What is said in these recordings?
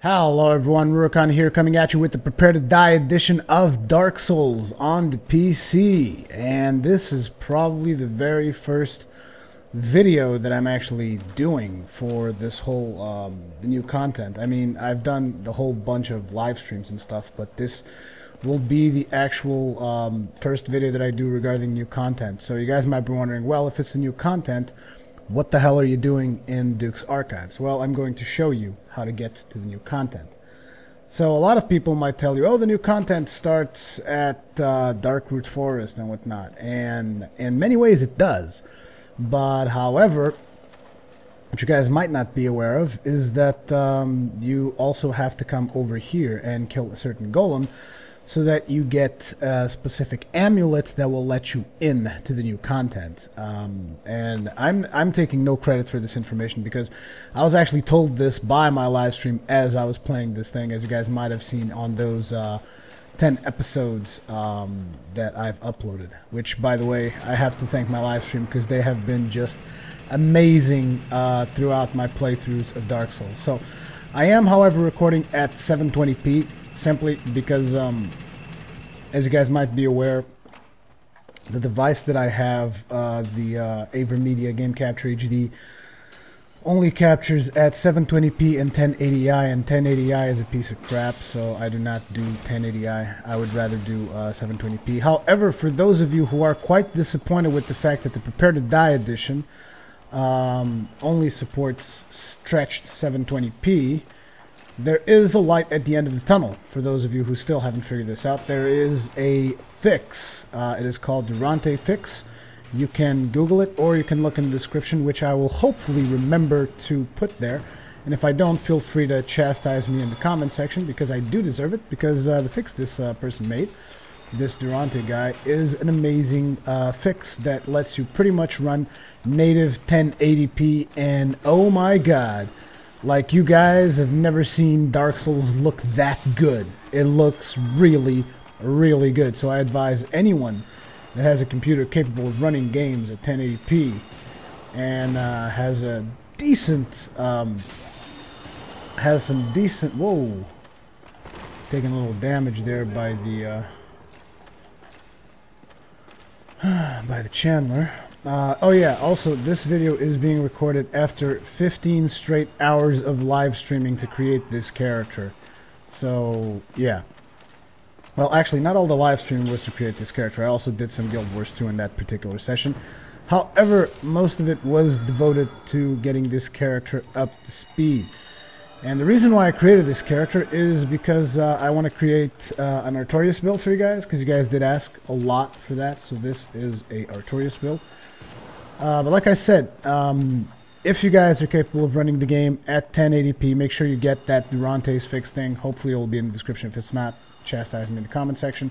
Hello everyone, Rurikhan here coming at you with the Prepare to Die edition of Dark Souls on the PC. And this is probably the very first video that I'm actually doing for this whole the new content. I mean, I've done the whole bunch of live streams and stuff, but this will be the actual first video that I do regarding new content. So you guys might be wondering, well, if it's a new content, what the hell are you doing in Duke's archives? Well, I'm going to show you how to get to the new content. So a lot of people might tell you, oh, the new content starts at Darkroot Forest and whatnot. And in many ways it does. But however, what you guys might not be aware of is that you also have to come over here and kill a certain golem, so that you get a specific amulet that will let you in to the new content. And I'm taking no credit for this information because I was actually told this by my live stream as I was playing this thing, as you guys might have seen on those 10 episodes that I've uploaded. Which, by the way, I have to thank my live stream because they have been just amazing throughout my playthroughs of Dark Souls. So I am, however, recording at 720p. Simply because, as you guys might be aware, the device that I have, the AverMedia Game Capture HD, only captures at 720p and 1080i, and 1080i is a piece of crap, so I do not do 1080i. I would rather do 720p. However, for those of you who are quite disappointed with the fact that the Prepare to Die edition only supports stretched 720p, there is a light at the end of the tunnel. For those of you who still haven't figured this out, there is a fix. It is called Durante fix. You can Google it, or you can look in the description, which I will hopefully remember to put there. And if I don't, feel free to chastise me in the comment section, because I do deserve it, because the fix this person made, this Durante guy, is an amazing fix that lets you pretty much run native 1080p, and oh my god, like, you guys have never seen Dark Souls look that good. It looks really, really good. So I advise anyone that has a computer capable of running games at 1080p and has a decent, has some decent, whoa, taking a little damage there by the Chandler. Oh yeah, also this video is being recorded after 15 straight hours of live streaming to create this character. So, yeah. Well, actually, not all the live streaming was to create this character. I also did some Guild Wars 2 in that particular session. However, most of it was devoted to getting this character up to speed. And the reason why I created this character is because I want to create an Artorias build for you guys, because you guys did ask a lot for that. So this is a Artorias build. But like I said, if you guys are capable of running the game at 1080p, make sure you get that Durante's fix thing. Hopefully it will be in the description. If it's not, chastise me in the comment section.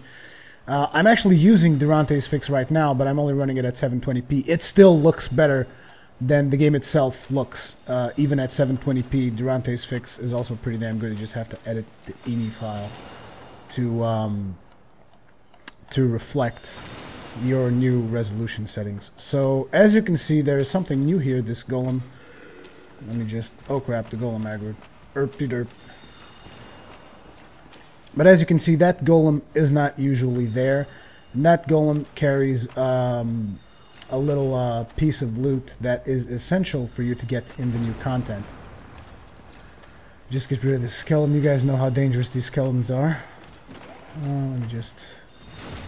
I'm actually using Durante's fix right now, but I'm only running it at 720p. It still looks better than the game itself looks. Even at 720p, Durante's fix is also pretty damn good. You just have to edit the INI file to reflect your new resolution settings. So as you can see, there is something new here, this golem. Let me just, oh crap, the golem aggroed. Erp-de-derp. But as you can see, that golem is not usually there. And that golem carries a little piece of loot that is essential for you to get in the new content. Just get rid of this skeleton. You guys know how dangerous these skeletons are. Let me just,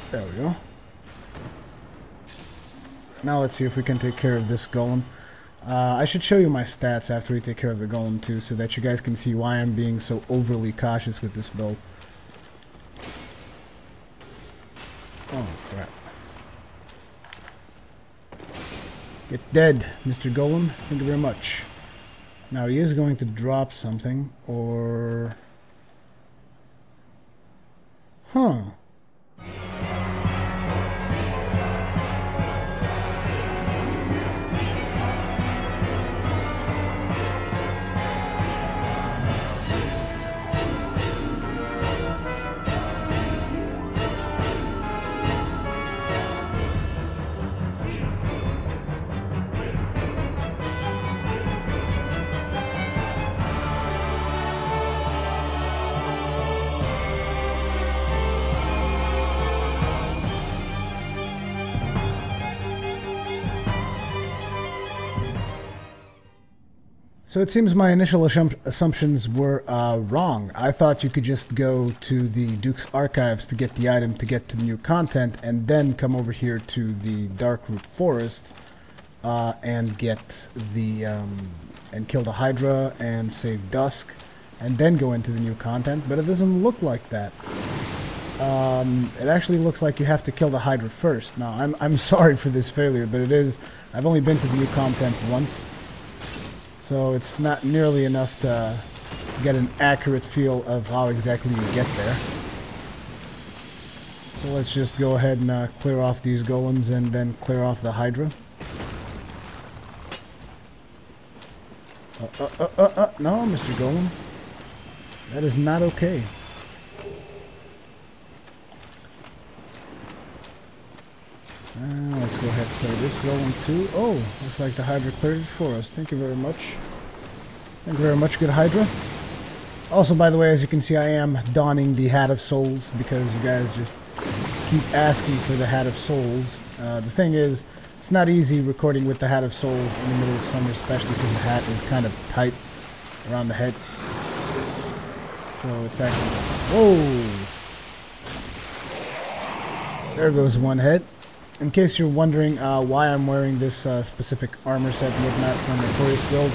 there we go. Now let's see if we can take care of this golem. I should show you my stats after we take care of the golem too, so that you guys can see why I'm being so overly cautious with this build. Oh crap. Get dead, Mr. Golem. Thank you very much. Now he is going to drop something, or... Huh. So it seems my initial assumptions were wrong. I thought you could just go to the Duke's archives to get the item to get to the new content, and then come over here to the Darkroot Forest and get the and kill the Hydra and save Dusk, and then go into the new content. But it doesn't look like that. It actually looks like you have to kill the Hydra first. Now I'm sorry for this failure, but it is. I've only been to the new content once. So it's not nearly enough to get an accurate feel of how exactly you get there. So let's just go ahead and clear off these golems and then clear off the Hydra. No, Mr. Golem. That is not okay. Let's go ahead and clear this golem too. Oh, looks like the Hydra cleared it for us. Thank you very much. Thank you very much, good Hydra. Also, by the way, as you can see, I am donning the Hat of Souls because you guys just keep asking for the Hat of Souls. The thing is, it's not easy recording with the Hat of Souls in the middle of summer, especially because the hat is kind of tight around the head. So it's actually... Whoa! There goes one head. In case you're wondering why I'm wearing this specific armor set and whatnot from the Artorias build,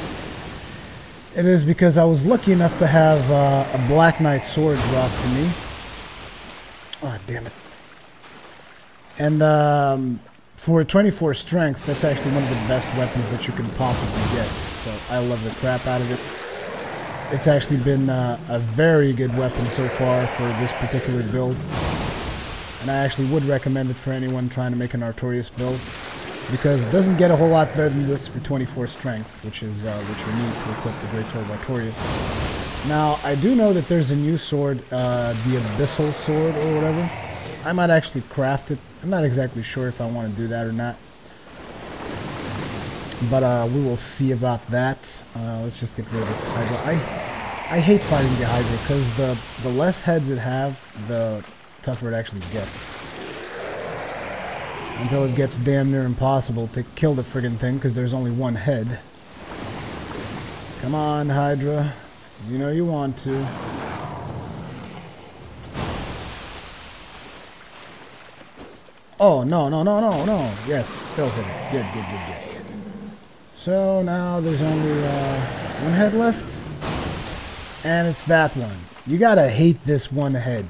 it is because I was lucky enough to have a Black Knight sword dropped to me. Oh, damn it. And for 24 strength, that's actually one of the best weapons that you can possibly get. So I love the crap out of it. It's actually been a very good weapon so far for this particular build. And I actually would recommend it for anyone trying to make an Artorias build, because it doesn't get a whole lot better than this for 24 strength, which is what you need to equip the Great Sword of Artorias. Now, I do know that there's a new sword, the Abyssal Sword or whatever. I might actually craft it. I'm not exactly sure if I want to do that or not. But we will see about that. Let's just get rid of this Hydra. I hate fighting the Hydra, because the less heads it have, the tougher it actually gets. Until it gets damn near impossible to kill the friggin' thing, because there's only one head. Come on, Hydra. You know you want to. Oh, no, no, no, no, no. Yes, still hit it. Good, good, good, good. So now there's only one head left. And it's that one. You gotta hate this one head.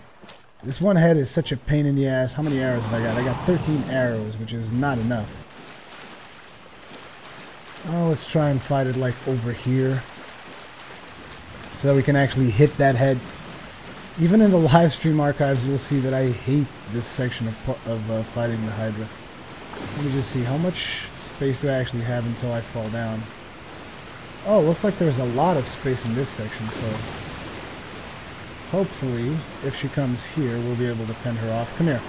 This one head is such a pain in the ass. How many arrows have I got? I got 13 arrows, which is not enough. Oh, let's try and fight it like over here, so that we can actually hit that head. Even in the live stream archives, you'll see that I hate this section of fighting the Hydra. Let me just see, how much space do I actually have until I fall down? Oh, it looks like there's a lot of space in this section, so... hopefully, if she comes here, we'll be able to fend her off. Come here.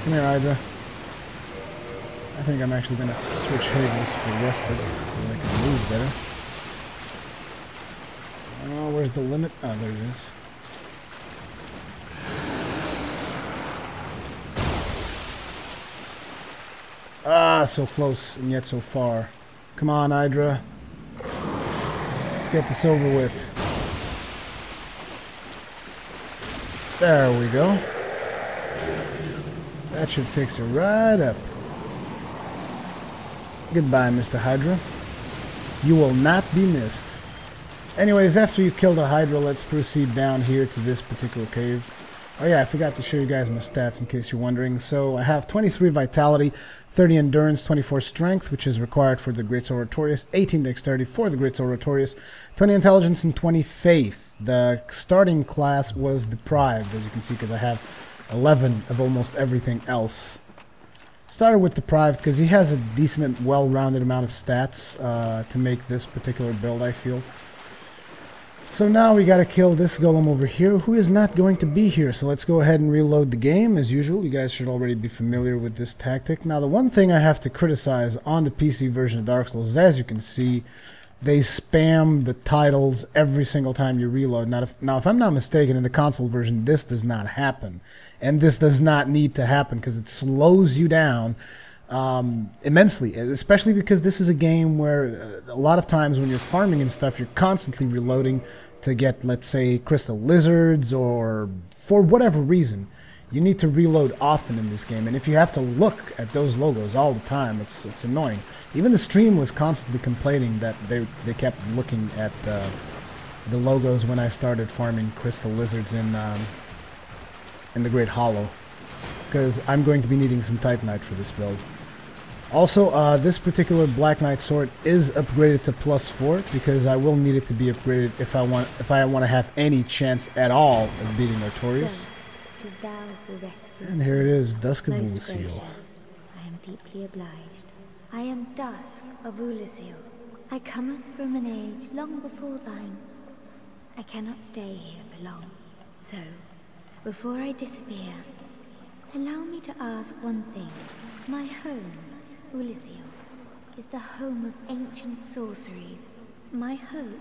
Come here, Hydra. I think I'm actually going to switch Havels for Rested, so that I can move better. Oh, where's the limit? Oh, there it is. Ah, so close, and yet so far. Come on, Hydra. Let's get this over with. There we go. That should fix her right up. Goodbye, Mr. Hydra. You will not be missed. Anyways, after you kill the Hydra, let's proceed down here to this particular cave. Oh yeah, I forgot to show you guys my stats in case you're wondering. So I have 23 Vitality, 30 Endurance, 24 Strength, which is required for the Great Sword Artorias, 18 Dexterity for the Great Sword Artorias, 20 Intelligence, and 20 Faith. The starting class was Deprived, as you can see, because I have 11 of almost everything else. Started with Deprived because he has a decent, well-rounded amount of stats to make this particular build, I feel. So now we gotta kill this golem over here, who is not going to be here. So let's go ahead and reload the game, as usual. You guys should already be familiar with this tactic. Now, the one thing I have to criticize on the PC version of Dark Souls is, as you can see, they spam the titles every single time you reload. Now, if I'm not mistaken, in the console version, this does not happen. And this does not need to happen, because it slows you down immensely, especially because this is a game where a lot of times when you're farming and stuff, you're constantly reloading to get, let's say, crystal lizards, or for whatever reason. You need to reload often in this game, and if you have to look at those logos all the time, it's annoying. Even the stream was constantly complaining that they kept looking at the logos when I started farming crystal lizards in the Great Hollow, because I'm going to be needing some Titanite for this build. Also, this particular Black Knight sword is upgraded to +4 because I will need it to be upgraded if I want to have any chance at all of beating Artorias. And here it is, Dusk of Oolacile. I am deeply obliged. I am Dusk of Oolacile. I cometh from an age long before thine. I cannot stay here for long. So, before I disappear, allow me to ask one thing. My home, Oolacile, is the home of ancient sorceries. My hope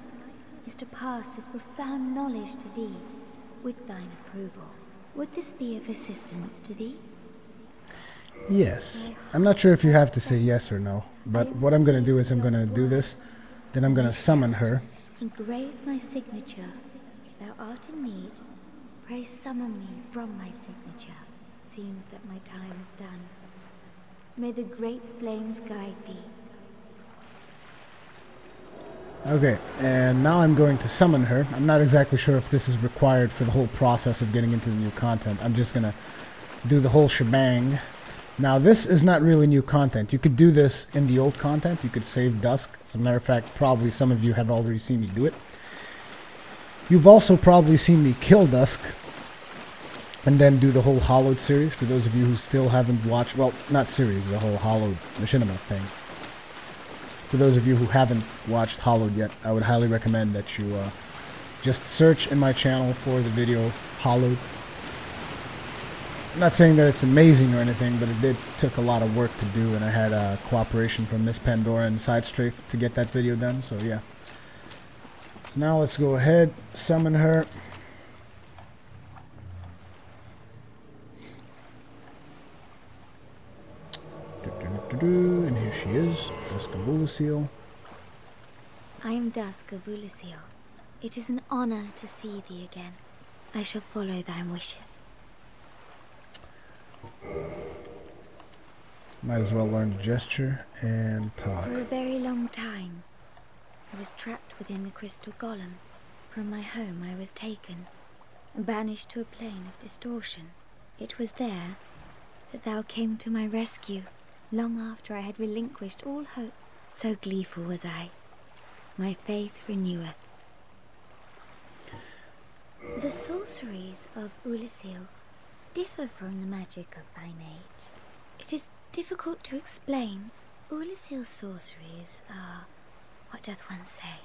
is to pass this profound knowledge to thee, with thine approval. Would this be of assistance to thee? Yes. I'm not sure if you have to say yes or no, but what I'm going to do is I'm going to do this, then I'm going to summon her. Engrave my signature. If thou art in need, pray summon me from my signature. It seems that my time is done. May the great flames guide thee. Okay, and now I'm going to summon her. I'm not exactly sure if this is required for the whole process of getting into the new content. I'm just going to do the whole shebang. Now, this is not really new content. You could do this in the old content. You could save Dusk. As a matter of fact, probably some of you have already seen me do it. You've also probably seen me kill Dusk and then do the whole Hollowed series. For those of you who still haven't watched, well, not series, the whole Hollowed machinima thing. For those of you who haven't watched Hollowed yet, I would highly recommend that you just search in my channel for the video Hollowed. I'm not saying that it's amazing or anything, but it took a lot of work to do, and I had cooperation from Miss Pandora and Sidestrafe to get that video done, so yeah. So now let's go ahead, summon her. And here she is, Dusk of Oolacile. I am Dusk of Oolacile. It is an honor to see thee again. I shall follow thy wishes. Might as well learn to gesture and talk. For a very long time, I was trapped within the crystal golem. From my home I was taken and banished to a plane of distortion. It was there that thou came to my rescue, long after I had relinquished all hope. So gleeful was I. My faith reneweth. The sorceries of Oolacile differ from the magic of thine age. It is difficult to explain. Oolacile's sorceries are, what doth one say?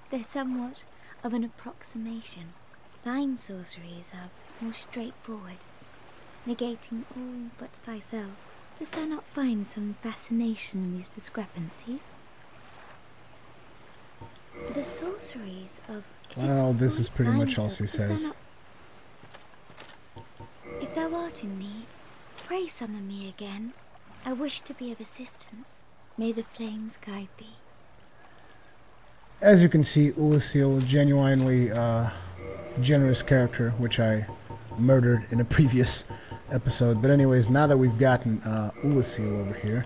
They're somewhat of an approximation. Thine sorceries are more straightforward, negating all but thyself. Dost thou not find some fascination in these discrepancies? The sorceries of... Well, this is pretty much all she says. If thou art in need, pray summon me again. I wish to be of assistance. May the flames guide thee. As you can see, Oolacile, a genuinely generous character, which I murdered in a previous episode. But anyways, now that we've gotten Oolacile over here,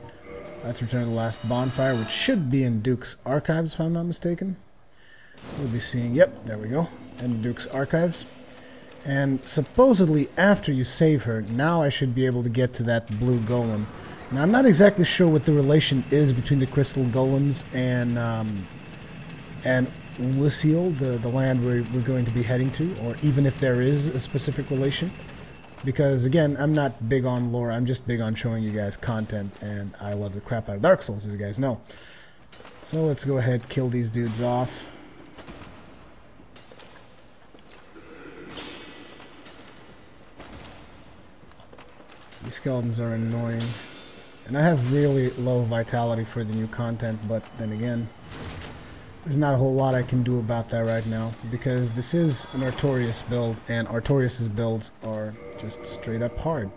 let's return to the last bonfire, which should be in Duke's archives, if I'm not mistaken. We'll be seeing, yep, there we go, in Duke's archives. And supposedly, after you save her, now I should be able to get to that blue golem. Now, I'm not exactly sure what the relation is between the crystal golems and Oolacile, the land we're going to be heading to, or even if there is a specific relation. Because, again, I'm not big on lore, I'm just big on showing you guys content, and I love the crap out of Dark Souls, as you guys know. So let's go ahead, kill these dudes off. These skeletons are annoying. And I have really low vitality for the new content, but then again, there's not a whole lot I can do about that right now, because this is an Artorias build, and Artorias' builds are just straight up hard.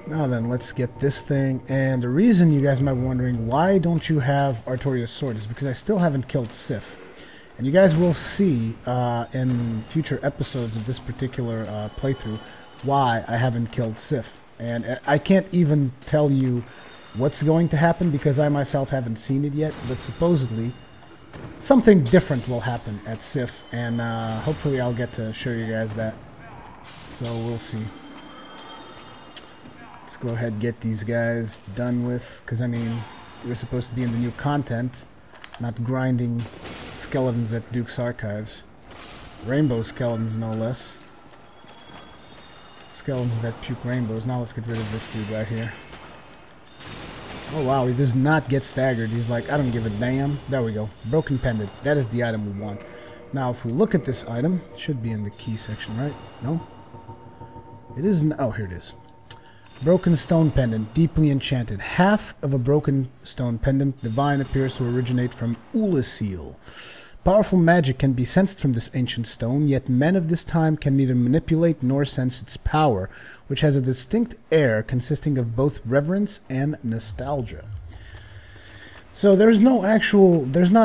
Now then, let's get this thing. And the reason you guys might be wondering, why don't you have Artorias' sword, is because I still haven't killed Sif. And you guys will see in future episodes of this particular playthrough why I haven't killed Sif. And I can't even tell you what's going to happen because I myself haven't seen it yet, but supposedly something different will happen at Sif, and hopefully I'll get to show you guys that. So we'll see. Let's go ahead and get these guys done with, because I mean, we're supposed to be in the new content, not grinding skeletons at Duke's archives. Rainbow skeletons, no less. Skeletons that puke rainbows. Now let's get rid of this dude right here. Oh wow, he does not get staggered. He's like, I don't give a damn. There we go. Broken pendant. That is the item we want. Now if we look at this item, it should be in the key section, right? No? It isn't. Oh, here it is. Broken stone pendant, deeply enchanted. Half of a broken stone pendant, divine, appears to originate from Oolacile. Powerful magic can be sensed from this ancient stone, yet men of this time can neither manipulate nor sense its power, which has a distinct air consisting of both reverence and nostalgia. So there's not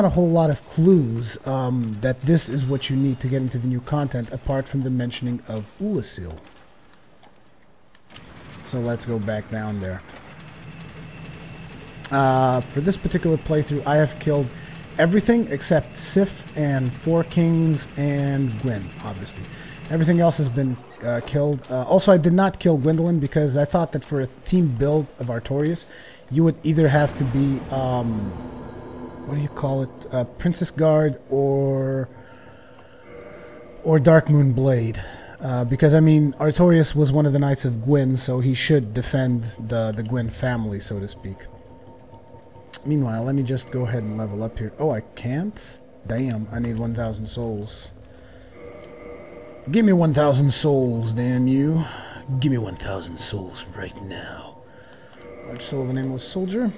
a whole lot of clues that this is what you need to get into the new content, apart from the mentioning of Oolacile. So let's go back down there. For this particular playthrough, I have killed everything except Sif and Four Kings and Gwyn, obviously. Everything else has been killed. Also, I did not kill Gwendolyn because I thought that for a team build of Artorias, you would either have to be, what do you call it, Princess Guard or Dark Moon Blade. Because, I mean, Artorias was one of the Knights of Gwyn, so he should defend the Gwyn family, so to speak. Meanwhile, let me just go ahead and level up here. Oh, I can't? Damn, I need 1,000 souls. Give me 1,000 souls, damn you. Give me 1,000 souls right now. Large soul of a nameless soldier.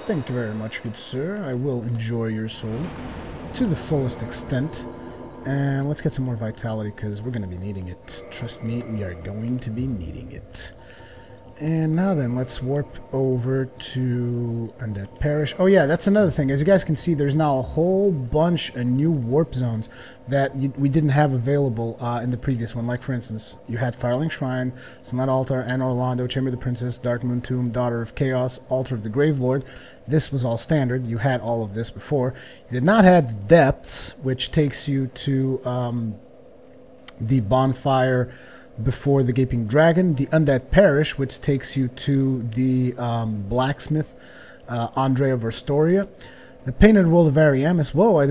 Thank you very much, good sir. I will enjoy your soul to the fullest extent. And let's get some more vitality, because we're going to be needing it. Trust me, we are going to be needing it. And now then, let's warp over to Undead Parish. Oh yeah, that's another thing. As you guys can see, there's now a whole bunch of new warp zones that we didn't have available in the previous one. Like, for instance, you had Firelink Shrine, Sunlight Altar, Anne Orlando, Chamber of the Princess, Dark Moon Tomb, Daughter of Chaos, Altar of the Grave Lord. This was all standard. You had all of this before. You did not have Depths, which takes you to the bonfire before the Gaping Dragon, the Undead Parish, which takes you to the blacksmith, Andre of Arstoria, the Painted World of Ariamis. Whoa, I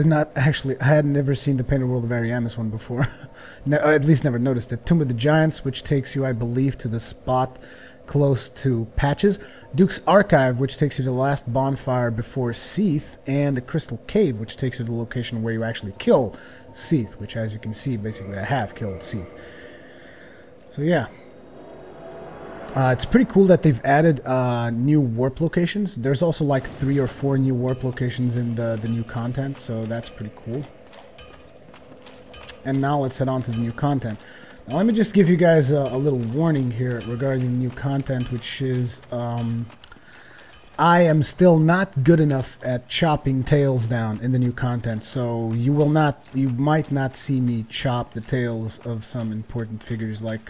had never seen the Painted World of Ariamis one before. Or at least never noticed it. Tomb of the Giants, which takes you, I believe, to the spot close to Patches. Duke's Archive, which takes you to the last bonfire before Seath, and the Crystal Cave, which takes you to the location where you actually kill Seath, which, as you can see, basically I have killed Seath. So yeah, it's pretty cool that they've added new warp locations. There's also like 3 or 4 new warp locations in the new content, so that's pretty cool. And now let's head on to the new content. Now let me just give you guys a little warning here regarding the new content, which is I am still not good enough at chopping tails down in the new content, so you might not see me chop the tails of some important figures like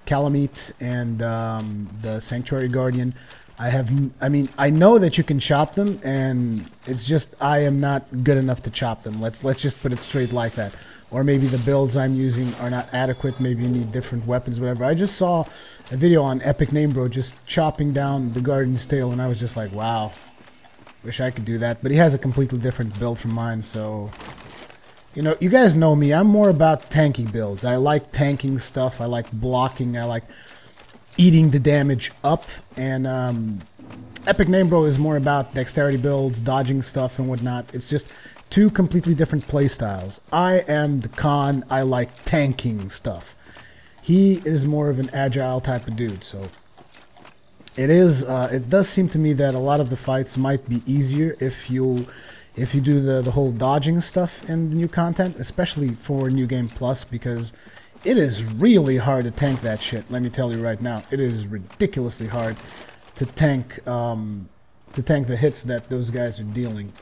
Calamite and the Sanctuary Guardian. I know that you can chop them, and it's just I am not good enough to chop them. Let's just put it straight like that. Or maybe the builds I'm using are not adequate. Maybe you need different weapons, whatever. I just saw a video on Epic Name Bro just chopping down the Guardian's tail, and I was just like, wow. Wish I could do that. But he has a completely different build from mine, so... You know, you guys know me. I'm more about tanking builds. I like tanking stuff. I like blocking. I like eating the damage up. And Epic Name Bro is more about dexterity builds, dodging stuff and whatnot. It's just... 2 completely different playstyles. I am the Khan. I like tanking stuff. He is more of an agile type of dude. So it does seem to me that a lot of the fights might be easier if you do the whole dodging stuff in the new content, especially for New Game Plus, because it is really hard to tank that shit. Let me tell you right now, it is ridiculously hard to tank the hits that those guys are dealing.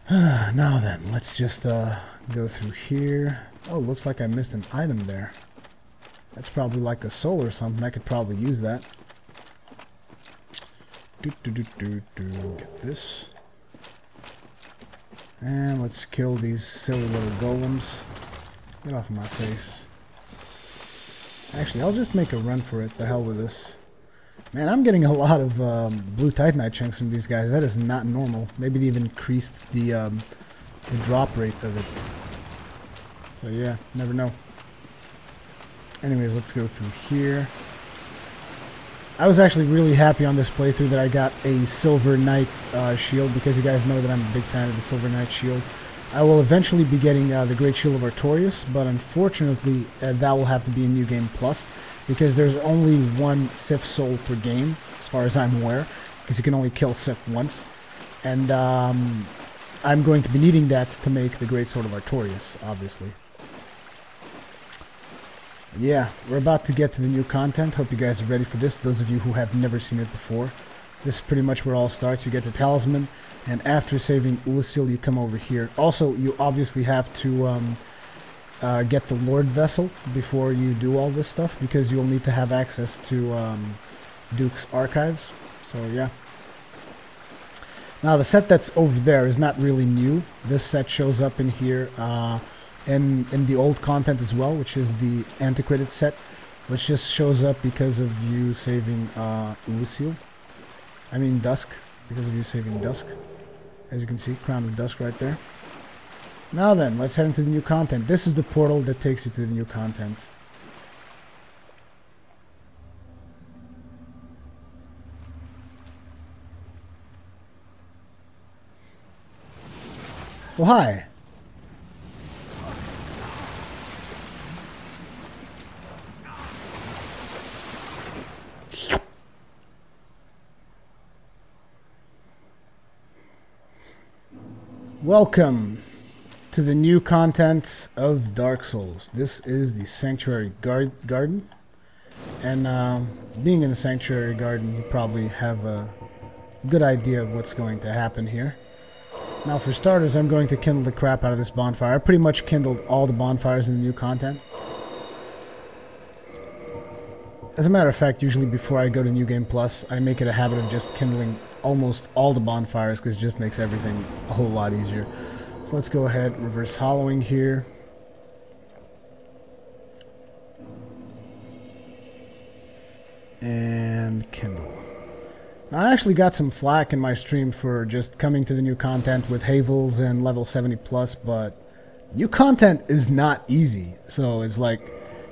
Now then, let's just go through here. Oh, looks like I missed an item there. That's probably like a soul or something. I could probably use that. Get this. And let's kill these silly little golems. Get off of my face. Actually, I'll just make a run for it. The hell with this. Man, I'm getting a lot of blue titanite chunks from these guys. That is not normal. Maybe they even increased the drop rate of it. So yeah, never know. Anyways, let's go through here. I was actually really happy on this playthrough that I got a Silver Knight shield, because you guys know that I'm a big fan of the Silver Knight shield. I will eventually be getting the Great Shield of Artorias, but unfortunately that will have to be in New Game Plus, because there's only one Sif soul per game, as far as I'm aware, because you can only kill Sif once. And I'm going to be needing that to make the Great Sword of Artorias, obviously. Yeah, we're about to get to the new content. Hope you guys are ready for this, those of you who have never seen it before. This is pretty much where it all starts. You get the talisman, and after saving Oolacile, you come over here. Also, you obviously have to get the Lord Vessel before you do all this stuff, because you'll need to have access to Duke's archives. So, yeah. Now, the set that's over there is not really new. This set shows up in here and in the old content as well, which is the antiquated set, which just shows up because of you saving Oolacile. I mean Dusk, because of you saving Dusk. As you can see, Crown of Dusk right there. Now then, let's head into the new content. This is the portal that takes you to the new content. Oh, hi. Welcome to the new content of Dark Souls. This is the Sanctuary Garden. And being in the Sanctuary Garden, you probably have a good idea of what's going to happen here. Now, for starters, I'm going to kindle the crap out of this bonfire. I pretty much kindled all the bonfires in the new content. As a matter of fact, usually before I go to New Game Plus, I make it a habit of just kindling almost all the bonfires, because it just makes everything a whole lot easier. So let's go ahead, reverse hollowing here. And kindle. Now, I actually got some flack in my stream for just coming to the new content with Havels and level 70 plus, but new content is not easy. So it's like,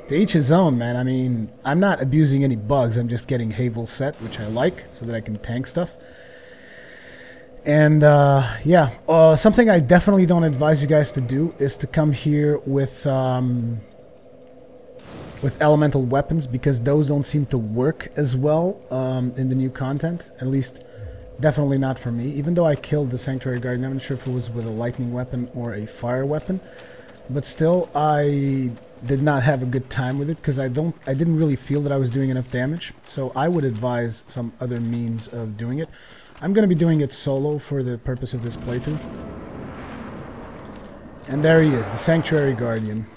to each his own, man. I mean, I'm not abusing any bugs. I'm just getting Havel set, which I like, so that I can tank stuff. And yeah, something I definitely don't advise you guys to do is to come here with elemental weapons, because those don't seem to work as well in the new content. At least, definitely not for me. Even though I killed the Sanctuary Guardian, I'm not sure if it was with a lightning weapon or a fire weapon. But still, I did not have a good time with it, because I didn't really feel that I was doing enough damage. So I would advise some other means of doing it. I'm going to be doing it solo for the purpose of this playthrough. And there he is, the Sanctuary Guardian.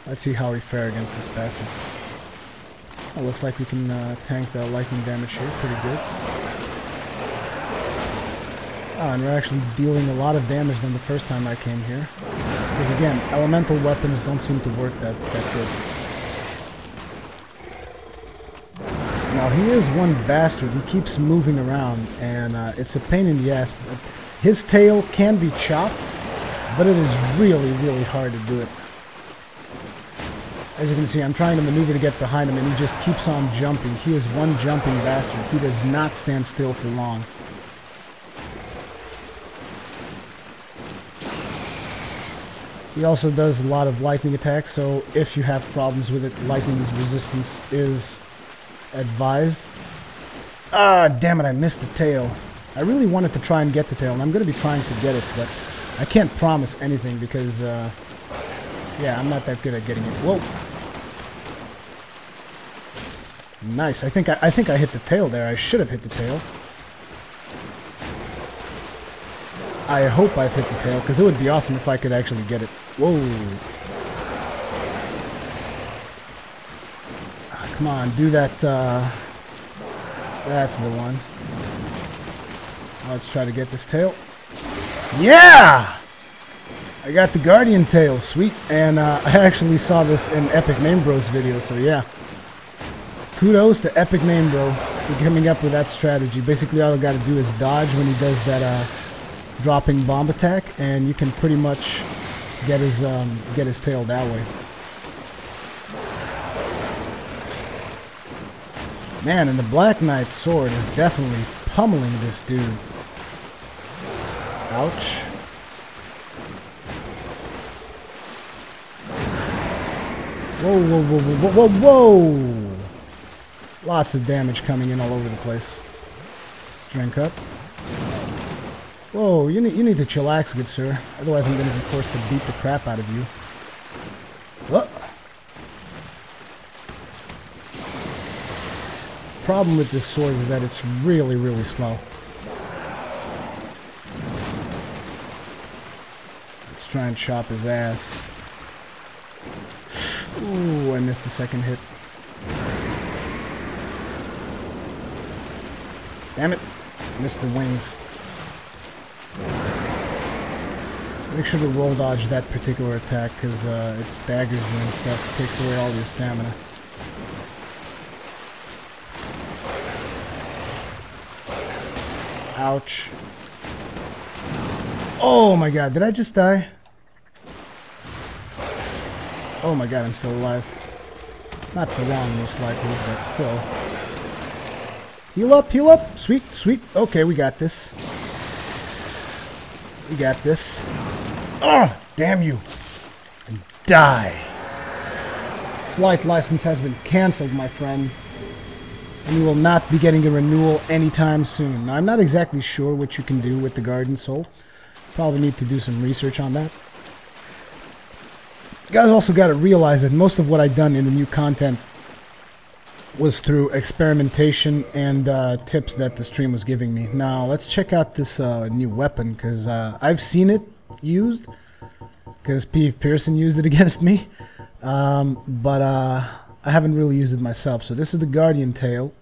Let's see how we fare against this bastard. Well, looks like we can tank the lightning damage here pretty good. Ah, and we're actually dealing a lot of damage than the first time I came here. Because again, elemental weapons don't seem to work that good. Now, he is one bastard. He keeps moving around, and it's a pain in the ass. But his tail can be chopped, but it is really, really hard to do it. As you can see, I'm trying to maneuver to get behind him, and he just keeps on jumping. He is one jumping bastard. He does not stand still for long. He also does a lot of lightning attacks, so if you have problems with it, lightning's resistance is advised. Ah, damn it, I missed the tail. I really wanted to try and get the tail, and I'm going to be trying to get it, but I can't promise anything because Yeah, I'm not that good at getting it. Whoa! Nice. I think I hit the tail there. I should have hit the tail. I hope I've hit the tail, because it would be awesome if I could actually get it. Whoa! Come on, do that, that's the one. Let's try to get this tail. Yeah! I got the Guardian tail, sweet. And I actually saw this in Epic Name Bro's video, so yeah. Kudos to Epic Name Bro for coming up with that strategy. Basically all I gotta do is dodge when he does that dropping bomb attack, and you can pretty much get his tail that way. Man, and the Black Knight sword is definitely pummeling this dude. Ouch. Whoa, whoa, whoa, whoa, whoa, whoa! Lots of damage coming in all over the place. Let's drink up. Whoa, you need to chillax, good sir. Otherwise I'm going to be forced to beat the crap out of you. Whoa. Problem with this sword is that it's really, really slow. Let's try and chop his ass. Ooh, I missed the second hit. Damn it. Missed the wings. Make sure to roll dodge that particular attack, because it staggers you and stuff. It takes away all your stamina. Ouch. Oh my god, did I just die? Oh my god, I'm still alive. Not for long, most likely, but still. Heal up, heal up! Sweet, sweet. Okay, we got this. We got this. Oh, damn you! And die! Flight license has been cancelled, my friend. And you will not be getting a renewal anytime soon. Now, I'm not exactly sure what you can do with the Guardian Soul. Probably need to do some research on that. You guys also got to realize that most of what I've done in the new content was through experimentation and tips that the stream was giving me. Now, let's check out this new weapon, because I've seen it used, because P.F. Pearson used it against me. But I haven't really used it myself. So this is the Guardian Tail.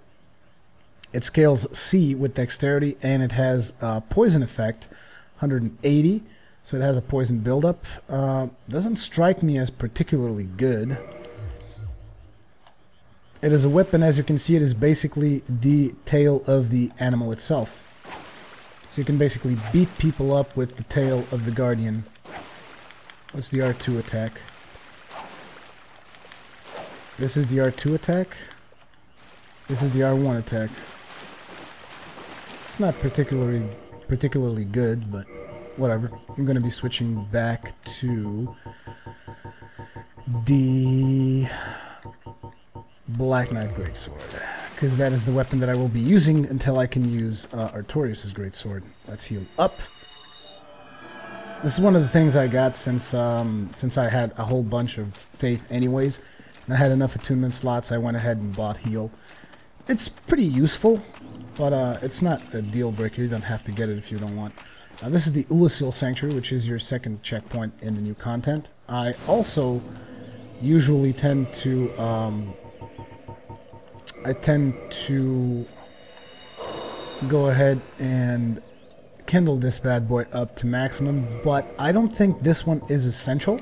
It scales C with dexterity, and it has a poison effect, 180. So it has a poison buildup. Doesn't strike me as particularly good. It is a weapon, as you can see, it is basically the tail of the animal itself. So you can basically beat people up with the tail of the Guardian. What's the R2 attack? This is the R2 attack. This is the R1 attack. It's not particularly good, but whatever. I'm going to be switching back to the Black Knight Greatsword, because that is the weapon that I will be using until I can use Artorias' Greatsword. Let's heal up. This is one of the things I got since I had a whole bunch of faith anyways, and I had enough attunement slots. I went ahead and bought heal. It's pretty useful, but it's not a deal breaker. You don't have to get it if you don't want. This is the Oolacile Sanctuary, which is your second checkpoint in the new content. I also usually tend to go ahead and kindle this bad boy up to maximum, but I don't think this one is essential.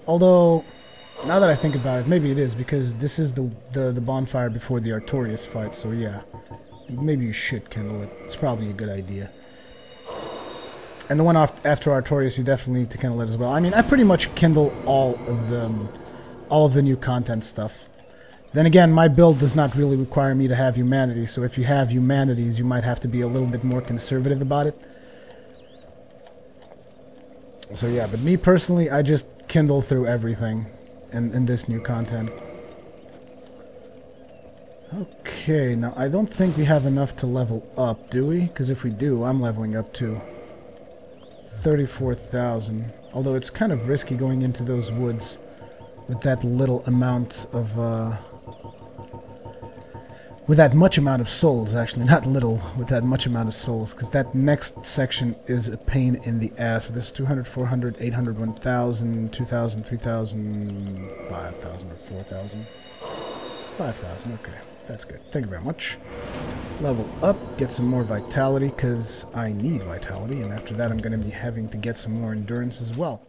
Although, now that I think about it, maybe it is, because this is the bonfire before the Artorias fight, so yeah. Maybe you should kindle it. It's probably a good idea. And the one after Artorias, you definitely need to kindle it as well. I mean, I pretty much kindle all of the new content stuff. Then again, my build does not really require me to have humanity, so if you have humanities, you might have to be a little bit more conservative about it. So yeah, but me personally, I just kindle through everything in this new content. Okay, now I don't think we have enough to level up, do we? Because if we do, I'm leveling up too. 34,000. Although it's kind of risky going into those woods with that little amount of, with that much amount of souls, actually, not little, with that much amount of souls, because that next section is a pain in the ass. This is 200, 400, 800, 1,000, 2,000, 3,000, 5,000, or 4,000. 5,000, okay, that's good. Thank you very much. Level up, get some more vitality, because I need vitality, and after that I'm going to be having to get some more endurance as well.